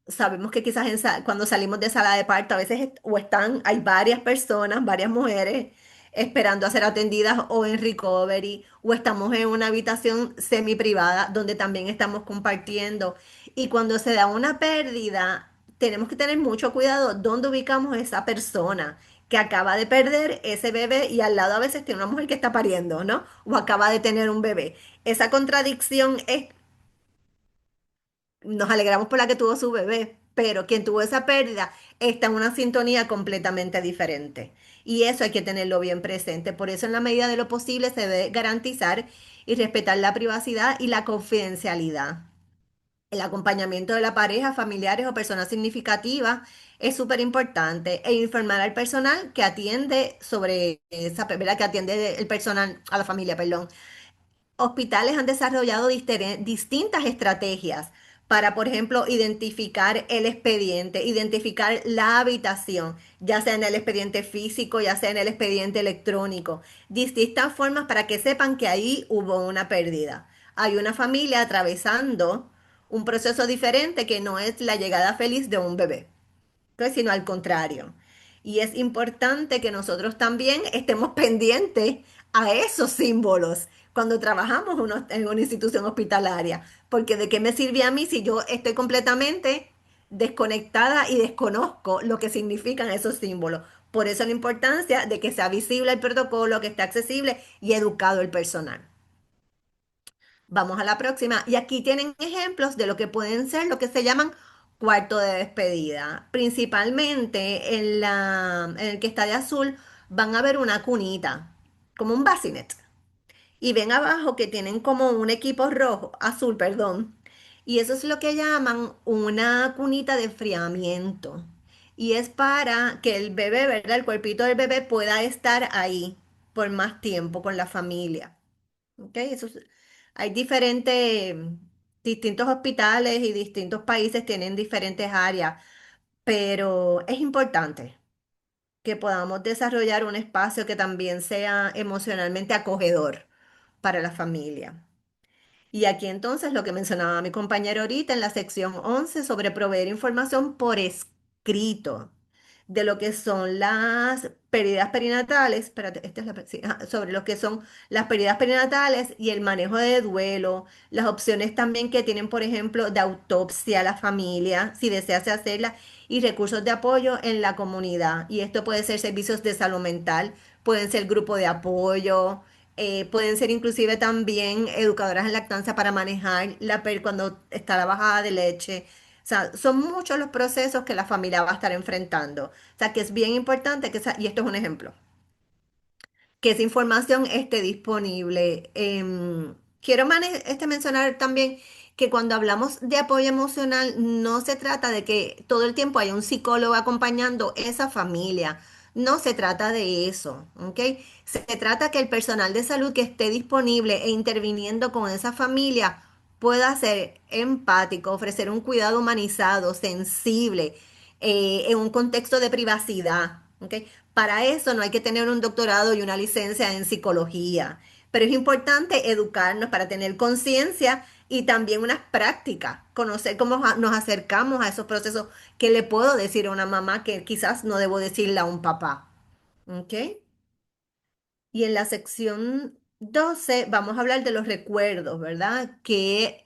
Sabemos que quizás cuando salimos de sala de parto a veces o están, hay varias personas, varias mujeres esperando a ser atendidas o en recovery, o estamos en una habitación semi privada donde también estamos compartiendo. Y cuando se da una pérdida, tenemos que tener mucho cuidado dónde ubicamos a esa persona que acaba de perder ese bebé y al lado a veces tiene una mujer que está pariendo, ¿no? O acaba de tener un bebé. Esa contradicción es, nos alegramos por la que tuvo su bebé, pero quien tuvo esa pérdida está en una sintonía completamente diferente. Y eso hay que tenerlo bien presente. Por eso, en la medida de lo posible, se debe garantizar y respetar la privacidad y la confidencialidad. El acompañamiento de la pareja, familiares o personas significativas es súper importante e informar al personal que atiende sobre esa, ¿verdad? Que atiende el personal a la familia, perdón. Hospitales han desarrollado distintas estrategias para, por ejemplo, identificar el expediente, identificar la habitación, ya sea en el expediente físico, ya sea en el expediente electrónico. Distintas formas para que sepan que ahí hubo una pérdida. Hay una familia atravesando un proceso diferente que no es la llegada feliz de un bebé, pues, sino al contrario. Y es importante que nosotros también estemos pendientes a esos símbolos cuando trabajamos en una institución hospitalaria, porque ¿de qué me sirve a mí si yo estoy completamente desconectada y desconozco lo que significan esos símbolos? Por eso la importancia de que sea visible el protocolo, que esté accesible y educado el personal. Vamos a la próxima. Y aquí tienen ejemplos de lo que pueden ser lo que se llaman cuarto de despedida. Principalmente en el que está de azul van a ver una cunita, como un bassinet. Y ven abajo que tienen como un equipo rojo, azul, perdón. Y eso es lo que llaman una cunita de enfriamiento. Y es para que el bebé, ¿verdad? El cuerpito del bebé pueda estar ahí por más tiempo con la familia. ¿Ok? Hay distintos hospitales y distintos países tienen diferentes áreas, pero es importante que podamos desarrollar un espacio que también sea emocionalmente acogedor para la familia. Y aquí entonces lo que mencionaba mi compañero ahorita en la sección 11 sobre proveer información por escrito de lo que son las pérdidas perinatales, espérate, esta es sí, sobre lo que son las pérdidas perinatales y el manejo de duelo, las opciones también que tienen, por ejemplo, de autopsia a la familia, si desease hacerla, y recursos de apoyo en la comunidad. Y esto puede ser servicios de salud mental, pueden ser grupo de apoyo, pueden ser inclusive también educadoras en lactancia para manejar cuando está la bajada de leche. O sea, son muchos los procesos que la familia va a estar enfrentando. O sea, que es bien importante y esto es un ejemplo, que esa información esté disponible. Quiero mencionar también que cuando hablamos de apoyo emocional, no se trata de que todo el tiempo haya un psicólogo acompañando esa familia. No se trata de eso, ¿ok? Se trata que el personal de salud que esté disponible e interviniendo con esa familia pueda ser empático, ofrecer un cuidado humanizado, sensible, en un contexto de privacidad, ¿ok? Para eso no hay que tener un doctorado y una licencia en psicología, pero es importante educarnos para tener conciencia y también unas prácticas, conocer cómo nos acercamos a esos procesos que le puedo decir a una mamá que quizás no debo decirle a un papá, ¿ok? Y en la sección 12 vamos a hablar de los recuerdos, ¿verdad? ¿Qué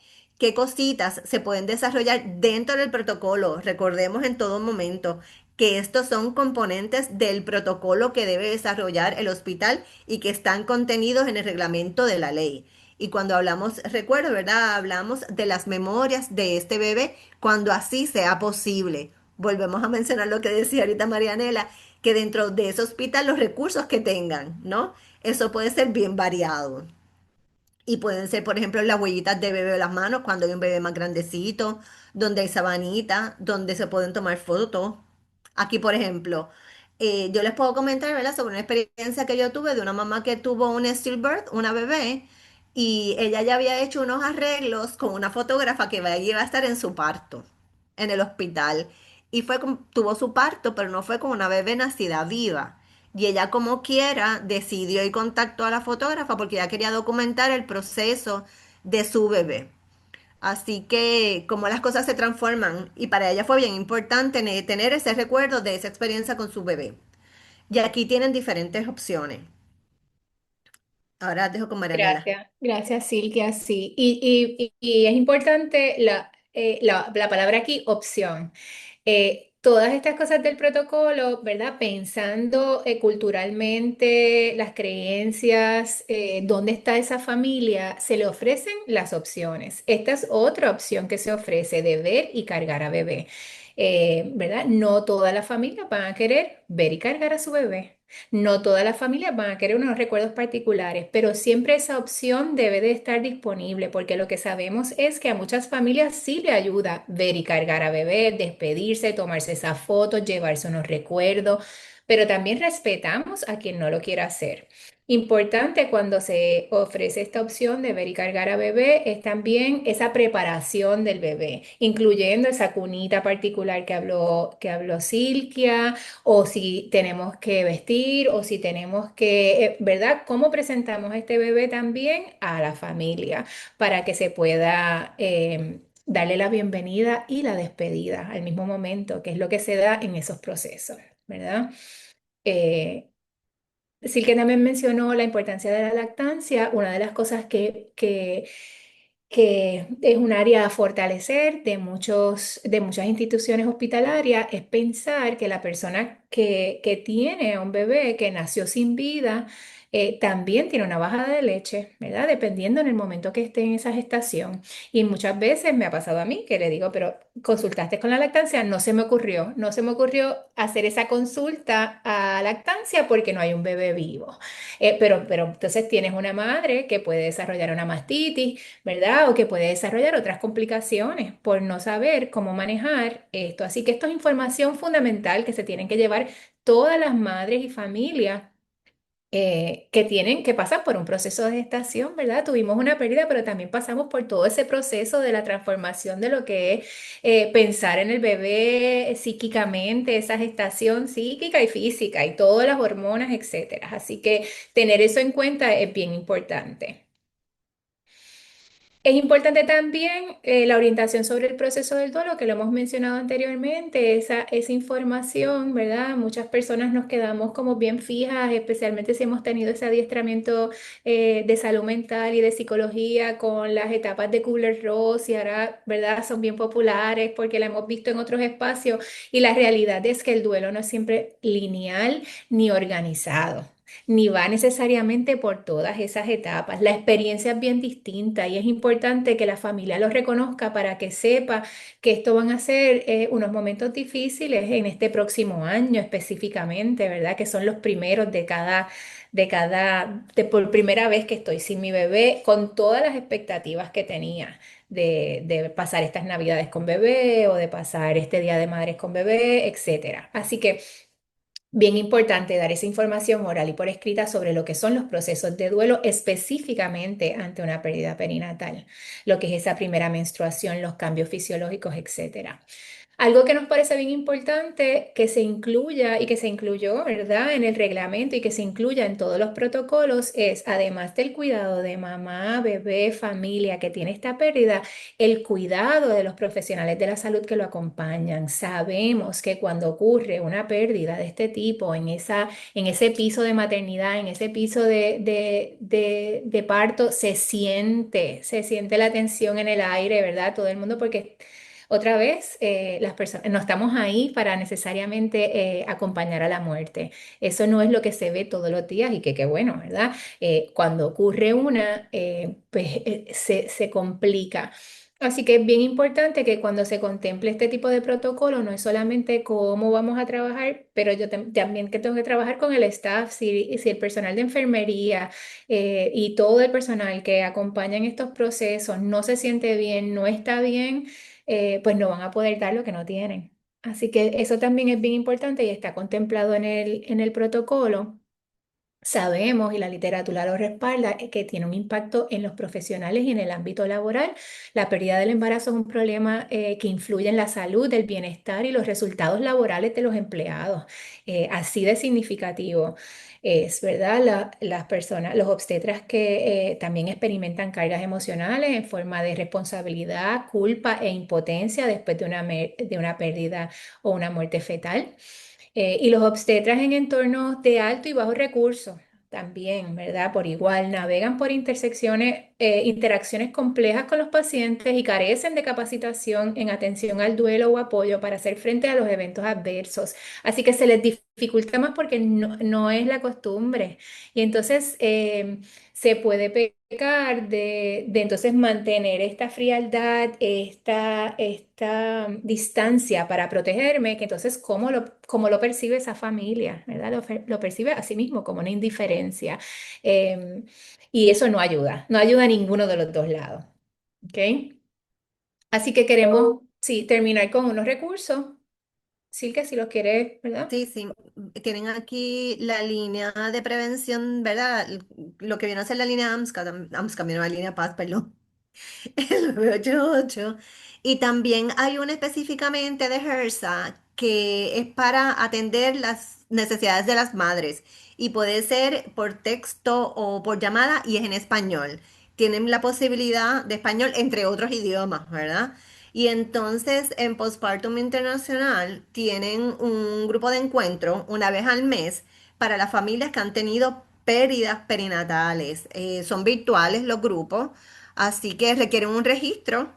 cositas se pueden desarrollar dentro del protocolo? Recordemos en todo momento que estos son componentes del protocolo que debe desarrollar el hospital y que están contenidos en el reglamento de la ley. Y cuando hablamos, recuerdo, ¿verdad? Hablamos de las memorias de este bebé cuando así sea posible. Volvemos a mencionar lo que decía ahorita Marianela, que dentro de ese hospital los recursos que tengan, ¿no? Eso puede ser bien variado. Y pueden ser, por ejemplo, las huellitas de bebé de las manos cuando hay un bebé más grandecito, donde hay sabanita, donde se pueden tomar fotos. Aquí, por ejemplo, yo les puedo comentar, ¿verdad?, sobre una experiencia que yo tuve de una mamá que tuvo un stillbirth, una bebé, y ella ya había hecho unos arreglos con una fotógrafa que iba a estar en su parto, en el hospital. Y tuvo su parto, pero no fue con una bebé nacida viva. Y ella como quiera decidió y contactó a la fotógrafa porque ella quería documentar el proceso de su bebé. Así que como las cosas se transforman y para ella fue bien importante tener ese recuerdo de esa experiencia con su bebé. Y aquí tienen diferentes opciones. Ahora dejo con Marianela. Gracias, gracias Silvia, sí. Y es importante la palabra aquí, opción. todas estas cosas del protocolo, ¿verdad? Pensando culturalmente las creencias, dónde está esa familia, se le ofrecen las opciones. Esta es otra opción que se ofrece de ver y cargar a bebé. ¿Verdad? No todas las familias van a querer ver y cargar a su bebé. No todas las familias van a querer unos recuerdos particulares, pero siempre esa opción debe de estar disponible porque lo que sabemos es que a muchas familias sí le ayuda ver y cargar a bebé, despedirse, tomarse esas fotos, llevarse unos recuerdos, pero también respetamos a quien no lo quiera hacer. Importante cuando se ofrece esta opción de ver y cargar a bebé es también esa preparación del bebé, incluyendo esa cunita particular que habló Silvia, o si tenemos que vestir, o si tenemos que, ¿verdad? ¿Cómo presentamos a este bebé también a la familia para que se pueda darle la bienvenida y la despedida al mismo momento, que es lo que se da en esos procesos, ¿verdad? Eh, Silke también mencionó la importancia de la lactancia. Una de las cosas que es un área a fortalecer de muchas instituciones hospitalarias es pensar que la persona que tiene a un bebé que nació sin vida también tiene una bajada de leche, ¿verdad? Dependiendo en el momento que esté en esa gestación. Y muchas veces me ha pasado a mí que le digo, pero consultaste con la lactancia, no se me ocurrió hacer esa consulta a lactancia porque no hay un bebé vivo. Pero entonces tienes una madre que puede desarrollar una mastitis, ¿verdad? O que puede desarrollar otras complicaciones por no saber cómo manejar esto. Así que esto es información fundamental que se tienen que llevar todas las madres y familias que pasan por un proceso de gestación, ¿verdad? Tuvimos una pérdida, pero también pasamos por todo ese proceso de la transformación de lo que es pensar en el bebé psíquicamente, esa gestación psíquica y física y todas las hormonas, etcétera. Así que tener eso en cuenta es bien importante. Es importante también la orientación sobre el proceso del duelo, que lo hemos mencionado anteriormente, esa información, ¿verdad? Muchas personas nos quedamos como bien fijas, especialmente si hemos tenido ese adiestramiento de salud mental y de psicología con las etapas de Kubler-Ross y ahora, ¿verdad? Son bien populares porque la hemos visto en otros espacios y la realidad es que el duelo no es siempre lineal ni organizado, ni va necesariamente por todas esas etapas. La experiencia es bien distinta y es importante que la familia lo reconozca para que sepa que esto van a ser unos momentos difíciles en este próximo año específicamente, ¿verdad? Que son los primeros de por primera vez que estoy sin mi bebé, con todas las expectativas que tenía. De pasar estas navidades con bebé o de pasar este día de madres con bebé, etcétera. Así que bien importante dar esa información oral y por escrita sobre lo que son los procesos de duelo específicamente ante una pérdida perinatal, lo que es esa primera menstruación, los cambios fisiológicos, etcétera. Algo que nos parece bien importante que se incluya y que se incluyó, ¿verdad?, en el reglamento y que se incluya en todos los protocolos es, además del cuidado de mamá, bebé, familia que tiene esta pérdida, el cuidado de los profesionales de la salud que lo acompañan. Sabemos que cuando ocurre una pérdida de este tipo en ese piso de maternidad, en ese piso de parto, se siente la tensión en el aire, ¿verdad? Todo el mundo porque otra vez, las personas no estamos ahí para necesariamente acompañar a la muerte. Eso no es lo que se ve todos los días y que qué bueno, ¿verdad? Cuando ocurre una, pues se complica. Así que es bien importante que cuando se contemple este tipo de protocolo, no es solamente cómo vamos a trabajar, pero yo también que tengo que trabajar con el staff, si el personal de enfermería y todo el personal que acompaña en estos procesos no se siente bien, no está bien, pues no van a poder dar lo que no tienen. Así que eso también es bien importante y está contemplado en el protocolo. Sabemos, y la literatura lo respalda, que tiene un impacto en los profesionales y en el ámbito laboral. La pérdida del embarazo es un problema que influye en la salud, el bienestar y los resultados laborales de los empleados. Así de significativo es, ¿verdad? Las personas, los obstetras que también experimentan cargas emocionales en forma de responsabilidad, culpa e impotencia después de una pérdida o una muerte fetal. Y los obstetras en entornos de alto y bajo recursos, también, ¿verdad? Por igual, navegan por intersecciones, interacciones complejas con los pacientes y carecen de capacitación en atención al duelo o apoyo para hacer frente a los eventos adversos. Así que se les dificulta más porque no es la costumbre. Y entonces se puede pecar de entonces mantener esta frialdad, esta distancia para protegerme, que entonces cómo lo percibe esa familia, ¿verdad? Lo percibe a sí mismo como una indiferencia. Eh, y eso no ayuda a ninguno de los dos lados. ¿Ok? Así que queremos, sí, terminar con unos recursos. Sí, que si los quieres, ¿verdad? Sí, sí, tienen aquí la línea de prevención, ¿verdad? Lo que viene a ser la línea AMSCA, AMSCA, no, la línea Paz, perdón. El 988. Y también hay una específicamente de HERSA que es para atender las necesidades de las madres y puede ser por texto o por llamada y es en español. Tienen la posibilidad de español entre otros idiomas, ¿verdad? Y entonces en Postpartum Internacional tienen un grupo de encuentro una vez al mes para las familias que han tenido pérdidas perinatales. Son virtuales los grupos. Así que requieren un registro,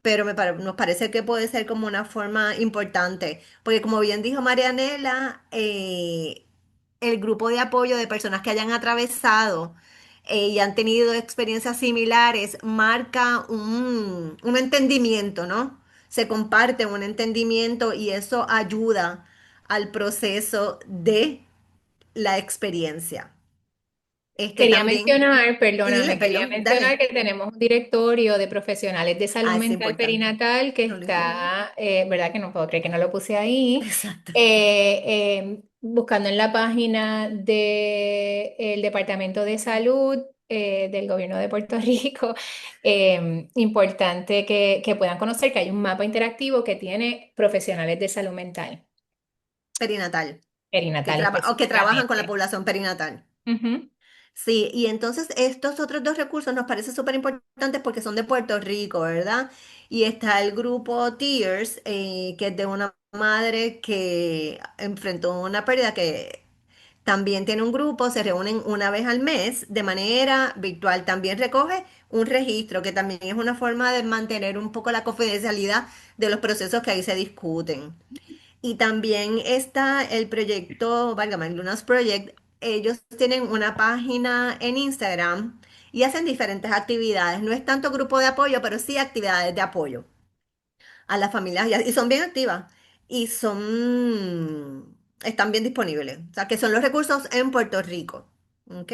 pero nos parece que puede ser como una forma importante, porque como bien dijo Marianela, el grupo de apoyo de personas que hayan atravesado y han tenido experiencias similares marca un entendimiento, ¿no? Se comparte un entendimiento y eso ayuda al proceso de la experiencia. Quería También, mencionar, y dime, perdóname, quería perdón, mencionar dale. que tenemos un directorio de profesionales de salud Ah, es mental importante. perinatal que No lo incluí. está, ¿verdad? Que no puedo creer que no lo puse ahí, Exacto. buscando en la página del Departamento de Salud del Gobierno de Puerto Rico. Importante que puedan conocer que hay un mapa interactivo que tiene profesionales de salud mental Perinatal, perinatal o que trabajan con la específicamente. población perinatal. Ujú. Sí, y entonces estos otros dos recursos nos parecen súper importantes porque son de Puerto Rico, ¿verdad? Y está el grupo Tears, que es de una madre que enfrentó una pérdida que también tiene un grupo, se reúnen una vez al mes de manera virtual. También recoge un registro, que también es una forma de mantener un poco la confidencialidad de los procesos que ahí se discuten. Y también está el proyecto, válgame, Lunas Project. Ellos tienen una página en Instagram y hacen diferentes actividades. No es tanto grupo de apoyo, pero sí actividades de apoyo a las familias y son bien activas y están bien disponibles. O sea, que son los recursos en Puerto Rico. ¿Ok?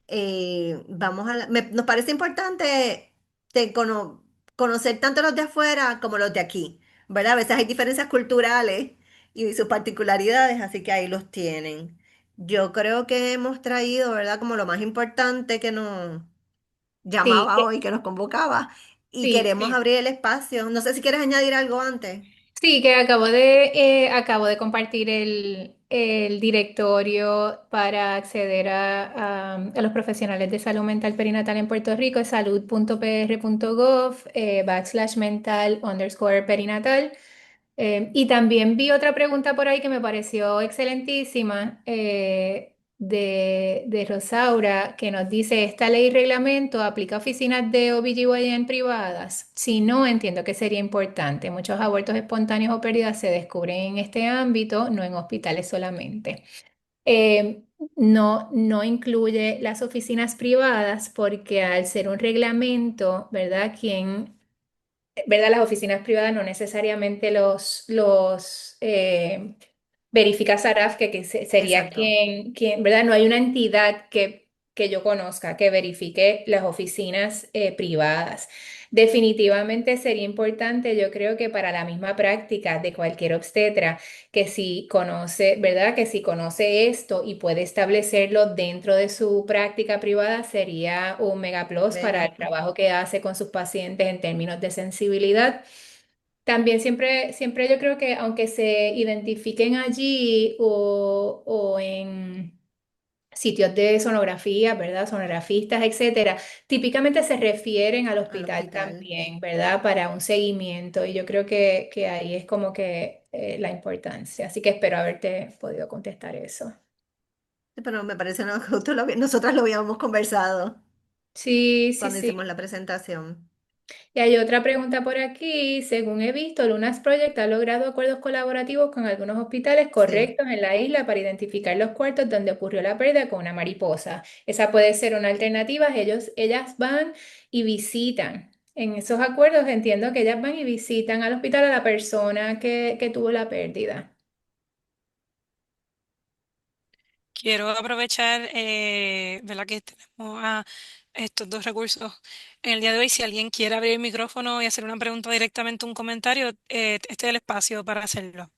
Nos parece importante de conocer tanto los de afuera como los de aquí, ¿verdad? A veces hay diferencias culturales y sus particularidades, así que ahí los tienen. Yo creo que hemos traído, ¿verdad? Como lo más importante que nos Sí, llamaba hoy, que nos convocaba, y sí, queremos sí. abrir el espacio. No sé si quieres añadir algo antes. Sí, que acabo de compartir el directorio para acceder a los profesionales de salud mental perinatal en Puerto Rico, es salud.pr.gov, /mental_perinatal. Y también vi otra pregunta por ahí que me pareció excelentísima de Rosaura, que nos dice, ¿esta ley y reglamento aplica a oficinas de OBGYN privadas? Si no, entiendo que sería importante. Muchos abortos espontáneos o pérdidas se descubren en este ámbito, no en hospitales solamente. Eh, no incluye las oficinas privadas porque al ser un reglamento, ¿verdad? ¿Verdad? Las oficinas privadas no necesariamente los verifica SARAF, que sería Exacto. ¿verdad? No hay una entidad que yo conozca que verifique las oficinas privadas. Definitivamente sería importante, yo creo que para la misma práctica de cualquier obstetra, que si conoce, ¿verdad? Que si conoce esto y puede establecerlo dentro de su práctica privada, sería un mega plus para Bello. el trabajo que hace con sus pacientes en términos de sensibilidad. También siempre yo creo que aunque se identifiquen allí o en sitios de sonografía, ¿verdad? Sonografistas, etcétera, típicamente se refieren al Al hospital hospital. también, ¿verdad? Para un seguimiento y yo creo que ahí es como que la importancia. Así que espero haberte podido contestar eso. Pero me parece ¿no? que nosotras lo habíamos conversado Sí, sí, cuando sí. hicimos la presentación. Y hay otra pregunta por aquí. Según he visto, Lunas Project ha logrado acuerdos colaborativos con algunos hospitales Sí. correctos en la isla para identificar los cuartos donde ocurrió la pérdida con una mariposa. Esa puede ser una alternativa. Ellas van y visitan. En esos acuerdos entiendo que ellas van y visitan al hospital a la persona que tuvo la pérdida. Quiero aprovechar, ¿verdad? Que tenemos estos dos recursos en el día de hoy. Si alguien quiere abrir el micrófono y hacer una pregunta directamente, un comentario, este es el espacio para hacerlo.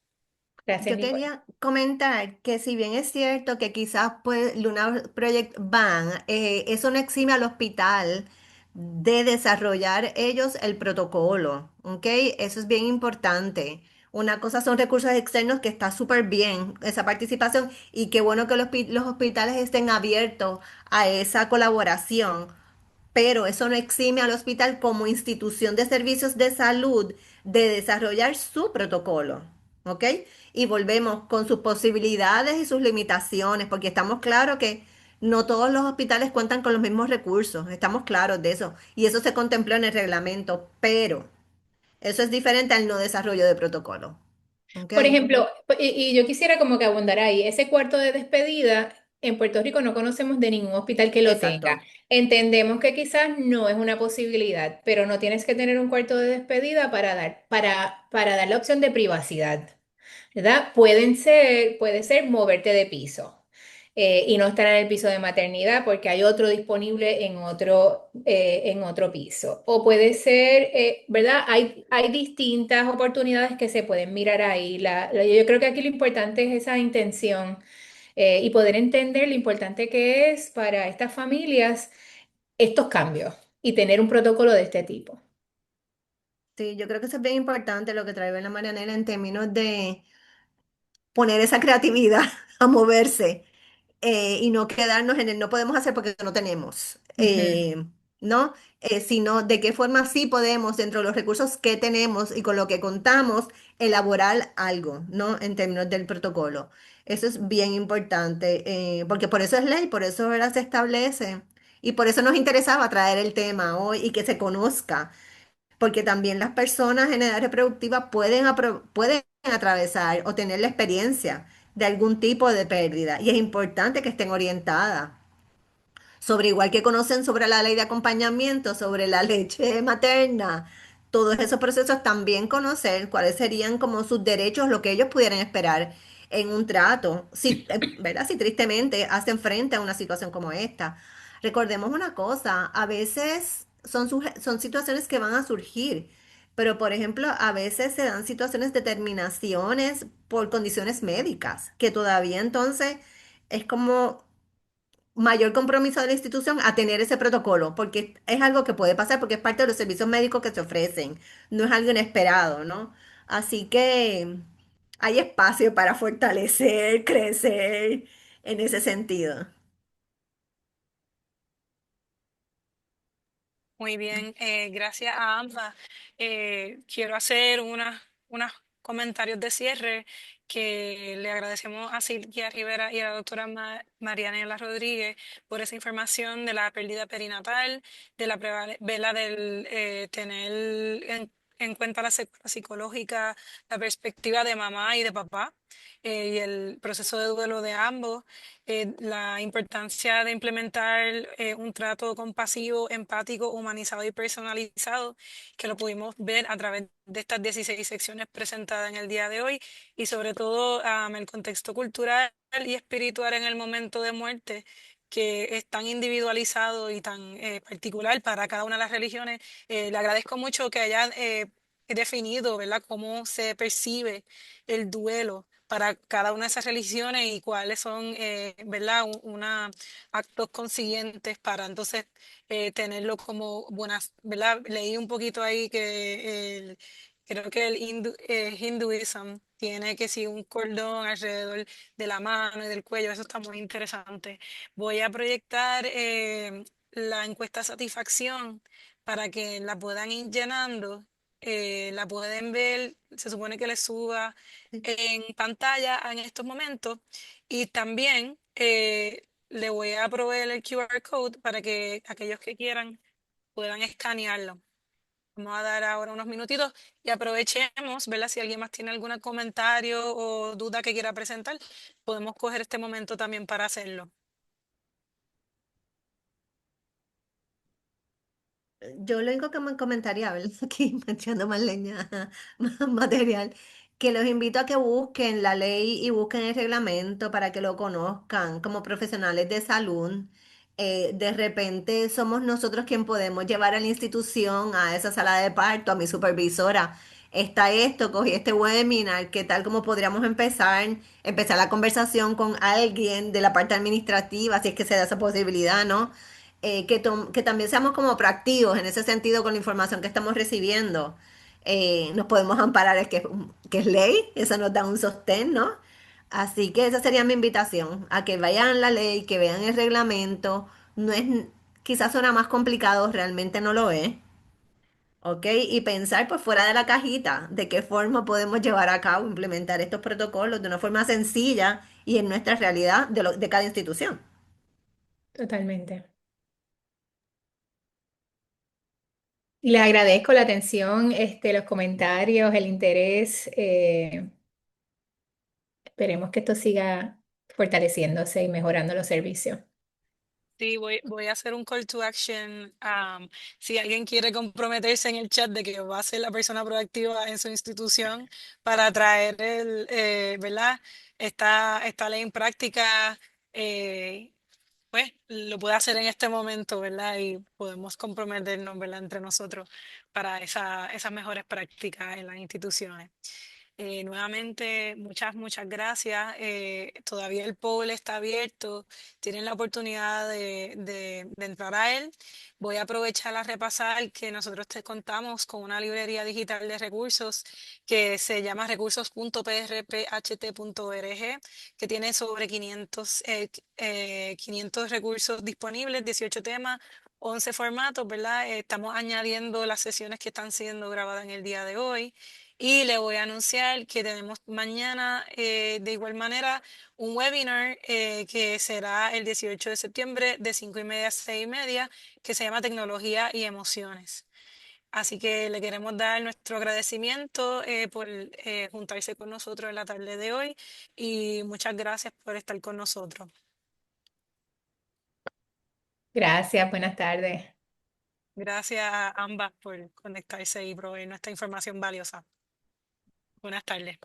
Gracias, Yo Nicole. quería comentar que si bien es cierto que quizás pues Luna Project van, eso no exime al hospital de desarrollar ellos el protocolo, ¿ok? Eso es bien importante. Una cosa son recursos externos que está súper bien esa participación y qué bueno que los hospitales estén abiertos a esa colaboración, pero eso no exime al hospital como institución de servicios de salud de desarrollar su protocolo, ¿ok? Y volvemos con sus posibilidades y sus limitaciones, porque estamos claros que no todos los hospitales cuentan con los mismos recursos, estamos claros de eso, y eso se contempló en el reglamento, pero eso es diferente al no desarrollo de protocolo, ¿ok? Por ejemplo, y yo quisiera como que abundar ahí, ese cuarto de despedida, en Puerto Rico no conocemos de ningún hospital que lo tenga. Exacto. Entendemos que quizás no es una posibilidad, pero no tienes que tener un cuarto de despedida para dar la opción de privacidad. ¿Verdad? Puede ser moverte de piso y no estar en el piso de maternidad porque hay otro disponible en otro piso. O puede ser, ¿verdad? Hay distintas oportunidades que se pueden mirar ahí. Yo creo que aquí lo importante es esa intención y poder entender lo importante que es para estas familias estos cambios y tener un protocolo de este tipo. Sí, yo creo que eso es bien importante lo que trae la Marianela en términos de poner esa creatividad a moverse y no quedarnos en el no podemos hacer porque no tenemos, Ujú. ¿no? Sino de qué forma sí podemos, dentro de los recursos que tenemos y con lo que contamos, elaborar algo, ¿no? En términos del protocolo. Eso es bien importante, porque por eso es ley, por eso ahora se establece. Y por eso nos interesaba traer el tema hoy y que se conozca, porque también las personas en edad reproductiva pueden atravesar o tener la experiencia de algún tipo de pérdida y es importante que estén orientadas sobre igual que conocen sobre la ley de acompañamiento, sobre la leche materna, todos esos procesos también conocer cuáles serían como sus derechos, lo que ellos pudieran esperar en un trato, si, ¿verdad? Si tristemente hacen frente a una situación como esta. Recordemos una cosa, a veces son situaciones que van a surgir, pero por ejemplo, a veces se dan situaciones de terminaciones por condiciones médicas, que todavía entonces es como mayor compromiso de la institución a tener ese protocolo, porque es algo que puede pasar, porque es parte de los servicios médicos que se ofrecen, no es algo inesperado, ¿no? Así que hay espacio para fortalecer, crecer en ese sentido. Muy bien, gracias a ambas. Quiero hacer unos comentarios de cierre que le agradecemos a Silvia Rivera y a la doctora Marianela Rodríguez por esa información de la pérdida perinatal, de la vela del tener en cuenta la secuela psicológica, la perspectiva de mamá y de papá. Y el proceso de duelo de ambos, la importancia de implementar un trato compasivo, empático, humanizado y personalizado, que lo pudimos ver a través de estas 16 secciones presentadas en el día de hoy, y sobre todo el contexto cultural y espiritual en el momento de muerte, que es tan individualizado y tan particular para cada una de las religiones. Le agradezco mucho que hayan definido, ¿verdad?, cómo se percibe el duelo para cada una de esas religiones y cuáles son, ¿verdad?, actos consiguientes para entonces tenerlo como buenas, ¿verdad? Leí un poquito ahí que creo que el hinduismo tiene que sí un cordón alrededor de la mano y del cuello, eso está muy interesante. Voy a proyectar la encuesta satisfacción para que la puedan ir llenando La pueden ver, se supone que les suba en pantalla en estos momentos. Y también le voy a proveer el QR code para que aquellos que quieran puedan escanearlo. Vamos a dar ahora unos minutitos y aprovechemos, ¿verdad? Si alguien más tiene algún comentario o duda que quiera presentar, podemos coger este momento también para hacerlo. Yo lo único que me comentaría, ¿verdad? Aquí me echando más leña, más material, que los invito a que busquen la ley y busquen el reglamento para que lo conozcan como profesionales de salud. De repente somos nosotros quien podemos llevar a la institución, a esa sala de parto, a mi supervisora. Está esto, cogí este webinar, ¿qué tal como podríamos empezar la conversación con alguien de la parte administrativa, si es que se da esa posibilidad, ¿no? Que también seamos como proactivos en ese sentido con la información que estamos recibiendo. Nos podemos amparar, que es ley, eso nos da un sostén, ¿no? Así que esa sería mi invitación, a que vayan la ley, que vean el reglamento. No es, quizás suena más complicado, realmente no lo es, ¿ok? Y pensar pues fuera de la cajita, de qué forma podemos llevar a cabo, implementar estos protocolos de una forma sencilla y en nuestra realidad de cada institución. Totalmente. Le agradezco la atención, los comentarios, el interés. Esperemos que esto siga fortaleciéndose y mejorando los servicios. Sí, voy a hacer un call to action. Si alguien quiere comprometerse en el chat de que va a ser la persona proactiva en su institución para traer ¿verdad? Esta ley en práctica, pues lo puede hacer en este momento, ¿verdad? Y podemos comprometernos, ¿verdad? Entre nosotros para esas mejores prácticas en las instituciones. Nuevamente, muchas gracias. Todavía el poll está abierto. Tienen la oportunidad de entrar a él. Voy a aprovechar a repasar que nosotros te contamos con una librería digital de recursos que se llama recursos.prpht.org, que tiene sobre 500 recursos disponibles, 18 temas, 11 formatos, ¿verdad? Estamos añadiendo las sesiones que están siendo grabadas en el día de hoy. Y le voy a anunciar que tenemos mañana, de igual manera, un webinar que será el 18 de septiembre de 5:30 a 6:30, que se llama Tecnología y Emociones. Así que le queremos dar nuestro agradecimiento por juntarse con nosotros en la tarde de hoy y muchas gracias por estar con nosotros. Gracias, buenas tardes. Gracias a ambas por conectarse y proveer nuestra información valiosa. Buenas tardes.